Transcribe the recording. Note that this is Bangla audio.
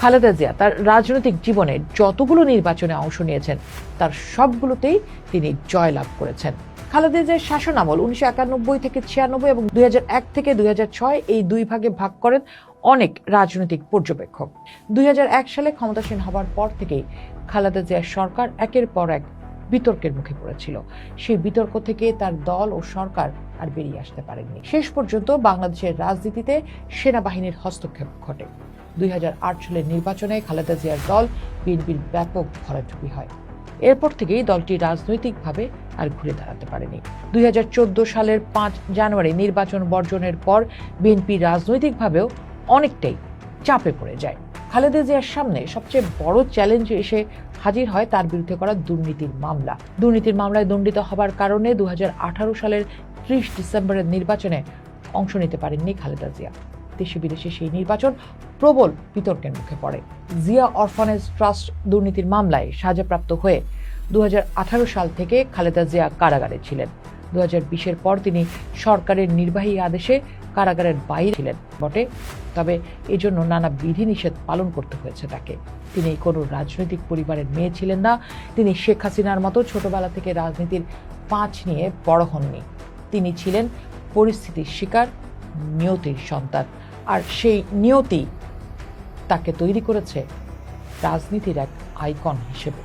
খালেদা জিয়া তার রাজনৈতিক জীবনে যতগুলো নির্বাচনে অংশ নিয়েছেন তার সবগুলোতেই তিনি জয়লাভ করেছেন। খালেদা জিয়ার শাসন আমল 1991 থেকে 96 এবং 2001 থেকে 2006 এই দুই ভাগে ভাগ করেন অনেক রাজনৈতিক পর্যবেক্ষক। 2001 সালে ক্ষমতাসীন হবার পর থেকেই খালেদা জিয়ার সরকার একের পর এক বিতর্কের মুখে পড়েছিল। সেই বিতর্ক থেকে তার দল ও সরকার আর বেরিয়ে আসতে পারেননি। শেষ পর্যন্ত বাংলাদেশের রাজনীতিতে সেনাবাহিনীর হস্তক্ষেপ ঘটে। 2008 সালের নির্বাচনে খালেদা জিয়ার দল বিএনপির ব্যাপক ভরাডুবি হয়। এরপর থেকেই দলটি রাজনৈতিকভাবে আর ঘুরে দাঁড়াতে পারেনি। 2014 সালের 5 জানুয়ারি নির্বাচন বর্জনের পর বিএনপি রাজনৈতিকভাবেও অনেকটাই চাপে পড়ে যায়। খালেদা জিয়ার সামনে সবচেয়ে বড় চ্যালেঞ্জ এসে হাজির হয় তার বিরুদ্ধে করা দুর্নীতির মামলা। দুর্নীতির মামলায় দণ্ডিত হবার কারণে 2018 সালের 30 ডিসেম্বরের নির্বাচনে অংশ নিতে পারেননি খালেদা জিয়া। দেশে বিদেশে সেই নির্বাচন প্রবল বিতর্কের মুখে পড়ে। জিয়া অরফানেজ ট্রাস্ট দুর্নীতির মামলায় সাজাপ্রাপ্ত হয়ে 2018 সাল থেকে খালেদা জিয়া কারাগারে ছিলেন। 2020-এর পর তিনি সরকারের নির্বাহী আদেশে কারাগারের বাইরে ছিলেন বটে, তবে এজন্য নানা বিধিনিষেধ পালন করতে হয়েছে তাকে। তিনি কোনো রাজনৈতিক পরিবারের মেয়ে ছিলেন না। তিনি শেখ হাসিনার মতো ছোটবেলা থেকে রাজনীতির পাঁচ নিয়ে বড় হননি। তিনি ছিলেন পরিস্থিতির শিকার, নিয়তির সন্তান। আর সেই নিয়তি তাকে তৈরি করেছে রাজনীতির এক আইকন হিসেবে।